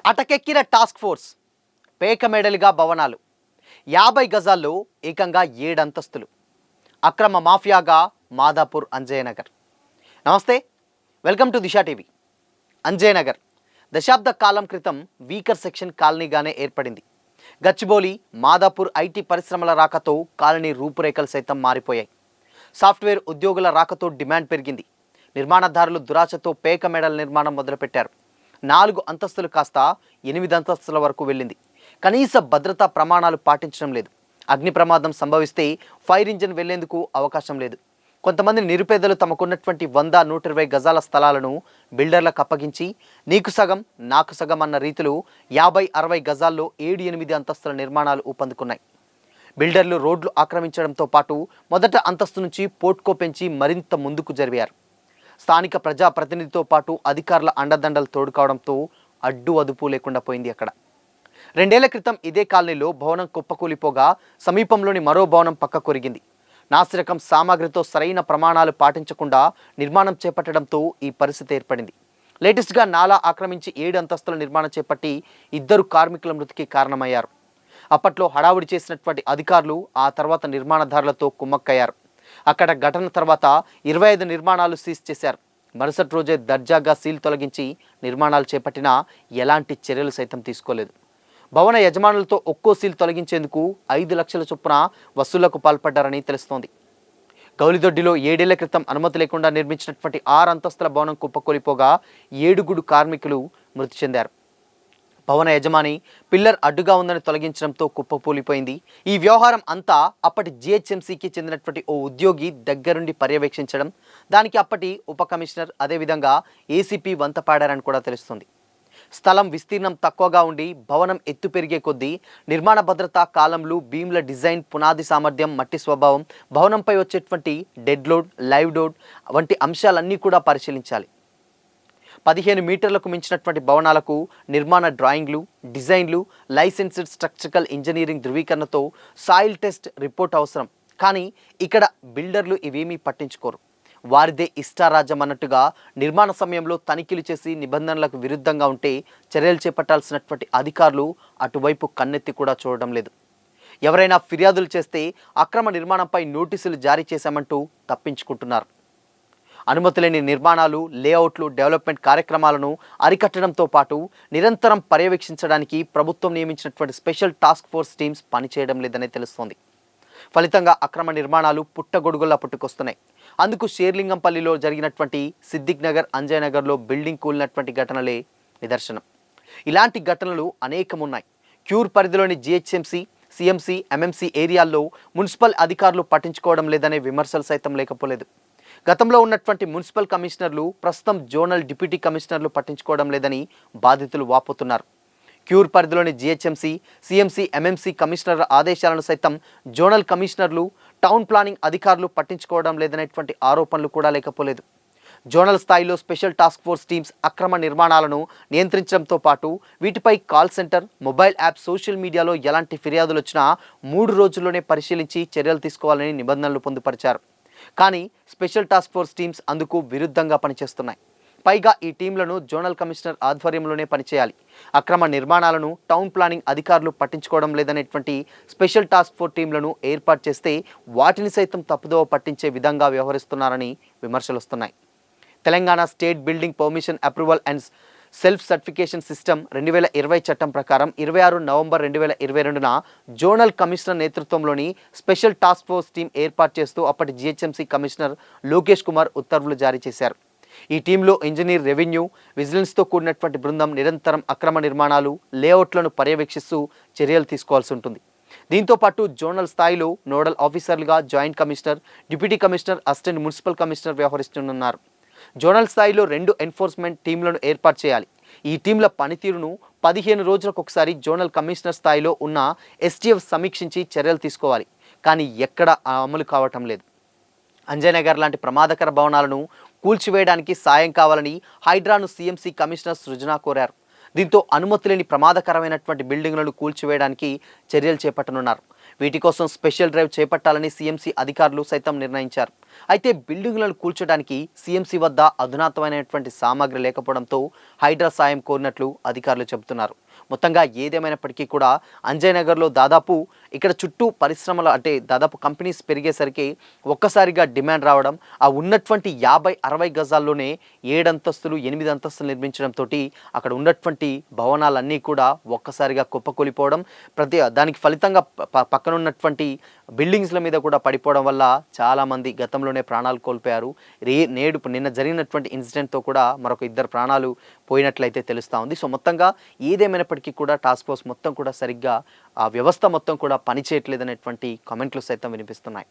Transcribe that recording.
అటకెక్కిన task force పేక మెడలుగా భవనాలు 50 గజాల్లో ఏకంగా 7 అంతస్తులు అక్రమ మాఫియాగా మాదాపూర్ అంజయ్యనగర్. నమస్తే, వెల్కమ్ టు దిశా టీవీ. అంజయ్యనగర్ దశాబ్ద కాలం క్రితం వీకర్ సెక్షన్ కాలనీగానే ఏర్పడింది. గచ్చిబౌలి, మాదాపూర్ ఐటీ పరిశ్రమల రాకతో కాలనీ రూపురేఖలు సైతం మారిపోయాయి. సాఫ్ట్వేర్ ఉద్యోగుల రాకతో డిమాండ్ పెరిగింది. నిర్మాణదారులు దురాశతో పేక మెడల నిర్మాణం మొదలుపెట్టారు. 4 అంతస్తులు కాస్త 8 అంతస్తుల వరకు వెళ్ళింది. కనీస భద్రతా ప్రమాణాలు పాటించడం లేదు. అగ్ని ప్రమాదం సంభవిస్తే ఫైర్ ఇంజిన్ వెళ్లేందుకు అవకాశం లేదు. కొంతమంది నిరుపేదలు తమకున్నటువంటి 100-120 గజాల స్థలాలను బిల్డర్లకు అప్పగించి నీకు సగం నాకు సగం అన్న రీతిలో 50-60 గజాల్లో 7-8 అంతస్తుల నిర్మాణాలు ఊపందుకున్నాయి. బిల్డర్లు రోడ్లు ఆక్రమించడంతో పాటు మొదట అంతస్తు నుంచి పోట్కో పెంచి మరింత ముందుకు జరిపారు. స్థానిక ప్రజాప్రతినిధితో పాటు అధికారుల అండదండలు తోడుకావడంతో అడ్డు అదుపు లేకుండా పోయింది. అక్కడ 2 ఏళ్ల క్రితం ఇదే కాలనీలో భవనం కుప్పకూలిపోగా సమీపంలోని మరో భవనం పక్క కొరిగింది. నాసిరకం సామాగ్రితో సరైన ప్రమాణాలు పాటించకుండా నిర్మాణం చేపట్టడంతో ఈ పరిస్థితి ఏర్పడింది. లేటెస్ట్గా నాలా ఆక్రమించి 7 అంతస్తుల నిర్మాణం చేపట్టి 2 కార్మికుల మృతికి కారణమయ్యారు. అప్పట్లో హడావుడి చేసినటువంటి అధికారులు ఆ తర్వాత నిర్మాణదారులతో కుమ్మక్కయ్యారు. అక్కడ ఘటన తర్వాత 25 నిర్మాణాలు సీజ్ చేశారు. మరుసటి రోజే దర్జాగా సీల్ తొలగించి నిర్మాణాలు చేపట్టినా ఎలాంటి చర్యలు సైతం తీసుకోలేదు. భవన యజమానులతో ఒక్కో సీల్ తొలగించేందుకు 5 లక్షల చొప్పున వసూళ్లకు పాల్పడ్డారని తెలుస్తోంది. గౌలిదొడ్డిలో 7 ఏళ్ల క్రితం అనుమతి లేకుండా నిర్మించినటువంటి 6 అంతస్తుల భవనం కుప్పకూలిపోగా 7 కార్మికులు మృతి చెందారు. భవన యజమాని పిల్లర్ అడ్డుగా ఉందని తొలగించడంతో కుప్పకూలిపోయింది. ఈ వ్యవహారం అంతా అప్పటి జిహెచ్ఎంసీకి చెందినటువంటి ఓ ఉద్యోగి దగ్గరుండి పర్యవేక్షించడం, దానికి అప్పటి ఉప కమిషనర్ అదేవిధంగా ఏసీపీ వంతపాడారని కూడా తెలుస్తుంది. స్థలం విస్తీర్ణం తక్కువగా ఉండి భవనం ఎత్తు పెరిగే కొద్దీ నిర్మాణ భద్రత, కాలంలు, బీమ్ల డిజైన్, పునాది సామర్థ్యం, మట్టి స్వభావం, భవనంపై వచ్చేటువంటి డెడ్ లోడ్, లైవ్ లోడ్ వంటి అంశాలన్నీ కూడా పరిశీలించాలి. 15 మీటర్లకు మించినటువంటి భవనాలకు నిర్మాణ డ్రాయింగ్లు, డిజైన్లు, లైసెన్స్డ్ స్ట్రక్చరల్ ఇంజనీరింగ్ ధృవీకరణతో సాయిల్ టెస్ట్ రిపోర్ట్ అవసరం. కానీ ఇక్కడ బిల్డర్లు ఇవేమీ పట్టించుకోరు. వారిదే ఇష్టారాజ్యం అన్నట్టుగా నిర్మాణ సమయంలో తనిఖీలు చేసి నిబంధనలకు విరుద్ధంగా ఉంటే చర్యలు చేపట్టాల్సినటువంటి అధికారులు అటువైపు కన్నెత్తి కూడా చూడడం లేదు. ఎవరైనా ఫిర్యాదులు చేస్తే అక్రమ నిర్మాణంపై నోటీసులు జారీ చేశామంటూ తప్పించుకుంటున్నారు. అనుమతి లేని నిర్మాణాలు, లేఅవుట్లు, డెవలప్మెంట్ కార్యక్రమాలను అరికట్టడంతో పాటు నిరంతరం పర్యవేక్షించడానికి ప్రభుత్వం నియమించినటువంటి స్పెషల్ టాస్క్ ఫోర్స్ టీమ్స్ పనిచేయడం లేదని తెలుస్తోంది. ఫలితంగా అక్రమ నిర్మాణాలు పుట్టగొడుగుల్లా పుట్టుకొస్తున్నాయి. అందుకు షేర్లింగంపల్లిలో జరిగినటువంటి సిద్దిక్ నగర్, అంజయ్యనగర్లో బిల్డింగ్ కూలినటువంటి ఘటనలే నిదర్శనం. ఇలాంటి ఘటనలు అనేకమున్నాయి. క్యూర్ పరిధిలోని జిహెచ్ఎంసీ, సిఎంసీ, ఎంఎంసీ ఏరియాల్లో మున్సిపల్ అధికారులు పట్టించుకోవడం లేదనే విమర్శలు సైతం లేకపోలేదు. గతంలో ఉన్నటువంటి మున్సిపల్ కమిషనర్లు ప్రస్తుతం జోనల్ డిప్యూటీ కమిషనర్లు పట్టించుకోవడం లేదని బాధితులు వాపోతున్నారు. క్యూర్ పరిధిలోని జిహెచ్ఎంసీ, సిఎంసీ, ఎంఎంసీ కమిషనర్ ఆదేశాలను సైతం జోనల్ కమిషనర్లు, టౌన్ ప్లానింగ్ అధికారులు పట్టించుకోవడం లేదనేటువంటి ఆరోపణలు కూడా లేకపోలేదు. జోనల్ స్థాయిలో స్పెషల్ టాస్క్ ఫోర్స్ టీమ్స్ అక్రమ నిర్మాణాలను నియంత్రించడంతో పాటు వీటిపై call centre, mobile app, social మీడియాలో ఎలాంటి ఫిర్యాదులు వచ్చినా 3 రోజుల్లోనే పరిశీలించి చర్యలు తీసుకోవాలని నిబంధనలు పొందుపరిచారు. కానీ స్పెషల్ టాస్క్ ఫోర్స్ టీమ్స్ అందుకు విరుద్ధంగా పనిచేస్తున్నాయి. పైగా ఈ టీంలను జోనల్ కమిషనర్ ఆధ్వర్యంలోనే పనిచేయాలి. అక్రమ నిర్మాణాలను టౌన్ ప్లానింగ్ అధికారులు పట్టించుకోవడం లేదనేటువంటి స్పెషల్ టాస్క్ ఫోర్స్ టీంలను ఏర్పాటు చేస్తే వాటిని సైతం తప్పుదోవ పట్టించే విధంగా వ్యవహరిస్తున్నారని విమర్శలు వస్తున్నాయి. Telangana state building permission approval and self certification system 2020 చట్టం ప్రకారం 26 నవంబర్ 2022న జోనల్ కమిషనర్ నేతృత్వంలోని స్పెషల్ టాస్క్ ఫోర్స్ టీం ఏర్పాటు చేస్తూ అప్పటి జిహెచ్ఎంసీ కమిషనర్ లోకేష్ కుమార్ ఉత్తర్వులు జారీ చేశారు. ఈ టీంలో ఇంజనీర్, రెవెన్యూ, విజిలెన్స్తో కూడినటువంటి బృందం నిరంతరం అక్రమ నిర్మాణాలు, లేఅవుట్లను పర్యవేక్షిస్తూ చర్యలు తీసుకోవాల్సి ఉంటుంది. దీంతో పాటు జోనల్ స్థాయిలో నోడల్ ఆఫీసర్లుగా joint commissioner, deputy commissioner, assistant municipal commissioner వ్యవహరిస్తున్నారు. జోనల్ స్థాయిలో 2 ఎన్ఫోర్స్మెంట్ టీంలను ఏర్పాటు చేయాలి. ఈ టీంల పనితీరును 15 రోజులకు ఒకసారి జోనల్ కమిషనర్ స్థాయిలో ఉన్న ఎస్టీఎఫ్ సమీక్షించి చర్యలు తీసుకోవాలి. కానీ ఎక్కడ అమలు కావటం లేదు. అంజయ్యనగర్ లాంటి ప్రమాదకర భవనాలను కూల్చివేయడానికి సాయం కావాలని హైడ్రాను సిఎంసీ కమిషనర్ సృజన కోరారు. దీంతో అనుమతి లేని ప్రమాదకరమైనటువంటి బిల్డింగులను కూల్చివేయడానికి చర్యలు చేపట్టనున్నారు. వీటి కోసం స్పెషల్ డ్రైవ్ చేపట్టాలని సీఎంసీ అధికారులు సైతం నిర్ణయించారు. అయితే బిల్డింగులను కూల్చడానికి సీఎంసీ వద్ద అధునాతమైనటువంటి సామాగ్రి లేకపోవడంతో హైడ్రా సాయం కోరినట్లు అధికారులు చెబుతున్నారు. మొత్తంగా ఏదేమైనప్పటికీ కూడా అంజయ్ నగర్లో దాదాపు ఇక్కడ చుట్టూ పరిశ్రమలు అంటే దాదాపు కంపెనీస్ పెరిగేసరికి ఒక్కసారిగా డిమాండ్ రావడం, ఆ ఉన్నటువంటి 50-60 గజాల్లోనే 7 అంతస్తులు 8 అంతస్తులు నిర్మించడంతో అక్కడ ఉన్నటువంటి భవనాలన్నీ కూడా ఒక్కసారిగా కుప్పకూలిపోవడం, దానికి ఫలితంగా పక్కన ఉన్నటువంటి బిల్డింగ్స్ల మీద కూడా పడిపోవడం వల్ల చాలామంది గతంలోనే ప్రాణాలు కోల్పోయారు. నిన్న జరిగినటువంటి ఇన్సిడెంట్తో కూడా మరొక 2 ప్రాణాలు పోయినట్లయితే తెలుస్తూ ఉంది. సో మొత్తంగా ఏదేమైనప్పటికీ కూడా టాస్క్ ఫోర్స్ మొత్తం కూడా సరిగ్గా ఆ వ్యవస్థ మొత్తం కూడా పనిచేయట్లేదనేటువంటి కామెంట్లు సైతం వినిపిస్తున్నాయి.